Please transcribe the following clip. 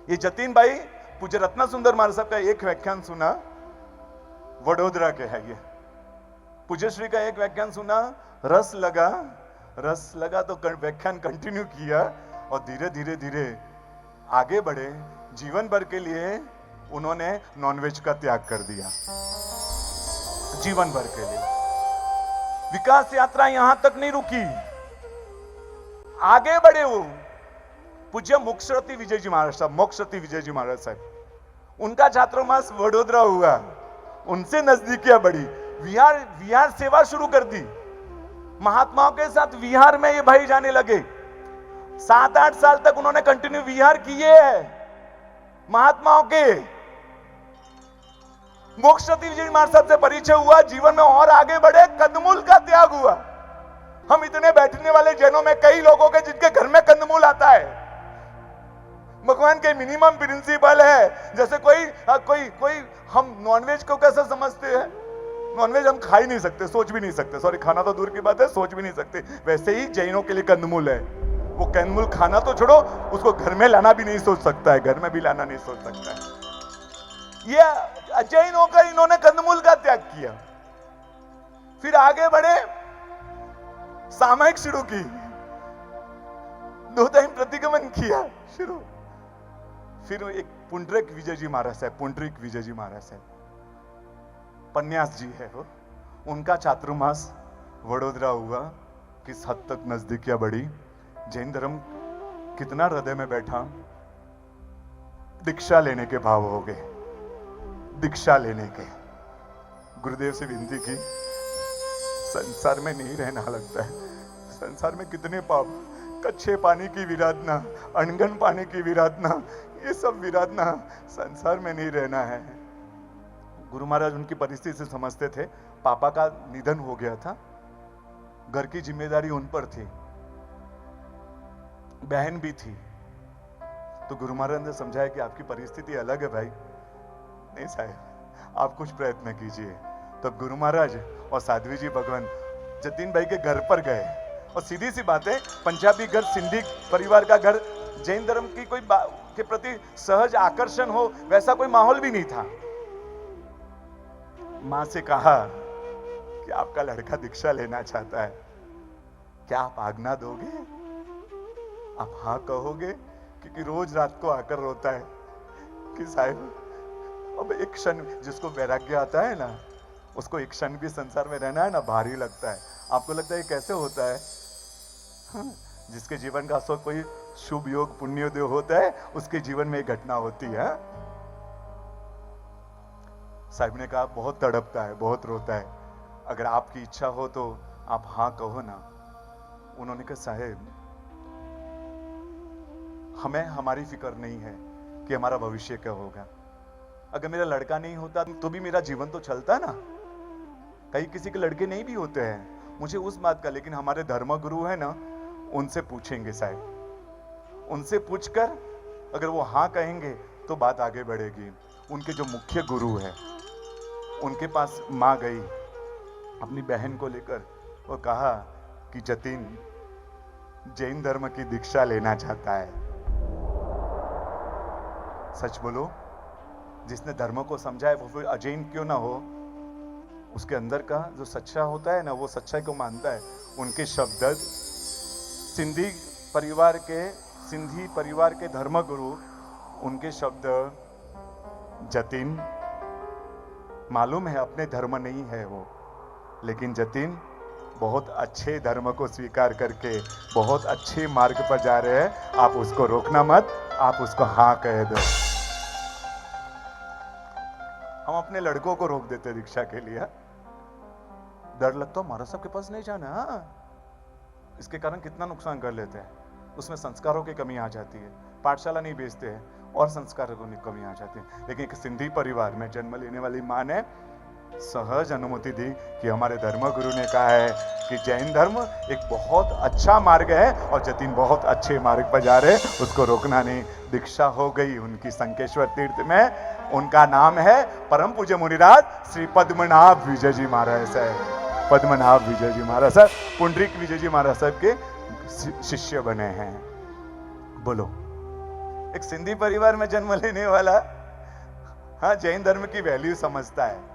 ये जतीन भाई पूज्य रत्ना सुंदर महाराज साहब का एक व्याख्यान सुना, वडोदरा के है ये। पूज्य श्री का एक व्याख्यान सुना, रस लगा तो व्याख्यान कंटिन्यू किया और धीरे धीरे धीरे आगे बढ़े। जीवन भर के लिए उन्होंने नॉनवेज का त्याग कर दिया, जीवन भर के लिए। विकास यात्रा यहां तक नहीं रुकी, आगे बढ़े वो। पूज्य मोक्षरती विजय जी महाराज साहब, मोक्षरती विजय जी महाराज साहब, उनका छात्रवास वडोदरा हुआ, उनसे नजदीकियां बढ़ी। विहार सेवा शुरू कर दी, महात्माओं के साथ विहार में ये भाई जाने लगे। 7-8 साल तक उन्होंने कंटिन्यू विहार किए हैं महात्माओं के। मोक्षरती विजय महाराज साहब से परिचय हुआ, जीवन में और आगे बढ़े, कंदमूल का त्याग हुआ। हम इतने बैठने वाले जैनों में कई लोगों के जिनके घर में कंदमूल आता है। भगवान के मिनिमम प्रिंसिपल है। जैसे कोई हम नॉनवेज को कैसे समझते हैं, नॉनवेज हम खा ही नहीं सकते, सोच भी नहीं सकते, सॉरी खाना तो दूर की बात है, सोच भी नहीं सकते। वैसे ही जैनों के लिए कंदमूल है, वो कंदमूल खाना तो छोड़ो, उसको घर में लाना भी नहीं सोच सकता है, घर में भी लाना नहीं सोच सकता है। ये जैन होकर इन्होंने कंदमूल का त्याग किया। फिर आगे बढ़े, सामयिक शुरू की, 2 टाइम प्रतिगमन किया शुरू। फिर एक पुंडरीक विजय जी महाराज है, पुंडरीक विजय जी महाराज है, पन्यास जी है वो, उनका चातुर्मास वडोदरा हुआ। किस हद तक नजदीकियां बढ़ी, जैन धर्म कितना हृदय में बैठा। दीक्षा लेने के भाव हो गए, दीक्षा लेने के। गुरुदेव से विनती की, संसार में नहीं रहना लगता है, संसार में कितने पाप, कच्चे पानी की विराधना, अनगन पानी की विराधना, ये सब विराधना, संसार में नहीं रहना है। गुरु महाराज उनकी परिस्थिति से समझते थे। पापा का निधन हो गया था, घर की जिम्मेदारी उन पर थी, बहन भी थी। तो गुरु महाराज ने समझाया कि आपकी परिस्थिति अलग है भाई, नहीं साहब आप कुछ प्रयत्न कीजिए। तो गुरु महाराज और साध्वी जी भगवान जतीन भाई के घर पर गए। और सीधी सी बात है, पंजाबी घर, सिंधी परिवार का घर, जैन धर्म की कोई के प्रति सहज आकर्षण हो वैसा कोई माहौल भी नहीं था। मां से कहा कि आपका लड़का दीक्षा लेना चाहता है, क्या आप आज्ञा दोगे? आप हाँ कहोगे? क्योंकि रोज रात को आकर रोता है कि साहिब अब एक क्षण, जिसको वैराग्य आता है ना, उसको एक क्षण भी संसार में रहना है ना, भारी लगता है। आपको लगता है ये कैसे होता है? हाँ, जिसके जीवन का सो कोई शुभ योग पुण्योदय होता है, उसके जीवन में एक घटना होती है। साहिब ने कहा बहुत तड़पता है, बहुत रोता है, अगर आपकी इच्छा हो तो आप हाँ कहो ना। उन्होंने कहा साहिब हमें हमारी फिक्र नहीं है कि हमारा भविष्य क्या होगा। अगर मेरा लड़का नहीं होता तो भी मेरा जीवन तो चलता ना। कई किसी के लड़के नहीं भी होते हैं, मुझे उस बात का, लेकिन हमारे धर्म गुरु है ना, उनसे पूछेंगे साहिब, उनसे पूछकर अगर वो हाँ कहेंगे तो बात आगे बढ़ेगी। उनके जो मुख्य गुरु है उनके पास माँ गई अपनी बहन को लेकर और कहा कि जतीन जैन धर्म की दीक्षा लेना चाहता है। सच बोलो, जिसने धर्म को समझा है वो फिर अजैन क्यों ना हो, उसके अंदर का जो सच्चा होता है ना, वो सच्चाई को मानता है। उनके शब्द सिंधी परिवार के धर्मगुरु, उनके शब्द, जतीन मालूम है अपने धर्म नहीं है वो, लेकिन जतीन बहुत अच्छे धर्म को स्वीकार करके बहुत अच्छे मार्ग पर जा रहे हैं, आप उसको रोकना मत, आप उसको हाँ कह दो। हम अपने लड़कों को रोक देते दीक्षा के लिए, डर लगता है महाराज साहब के पास नहीं जाना। इसके कारण कितना नुकसान कर लेते हैं, उसमें संस्कारों की कमी आ जाती है, पाठशाला नहीं भेजते हैं और संस्कारों की कमी आ जाती है। लेकिन एक सिंधी परिवार में जन्म लेने वाली माँ ने सहज अनुमति दी कि हमारे धर्मगुरु ने कहा है कि जैन धर्म एक बहुत अच्छा मार्ग है और जतीन बहुत अच्छे मार्ग पर जा रहे, उसको रोकना नहीं। दीक्षा हो गई उनकी संकेश्वर तीर्थ में। उनका नाम है परम पूज्य मुनिराज श्री पद्मनाभ विजय जी महाराज साहब। पद्मनाभ विजय जी महाराज साहब पुंडरीक विजय जी महाराज साहब के शिष्य बने हैं। बोलो, एक सिंधी परिवार में जन्म लेने वाला हाँ जैन धर्म की वैल्यू समझता है।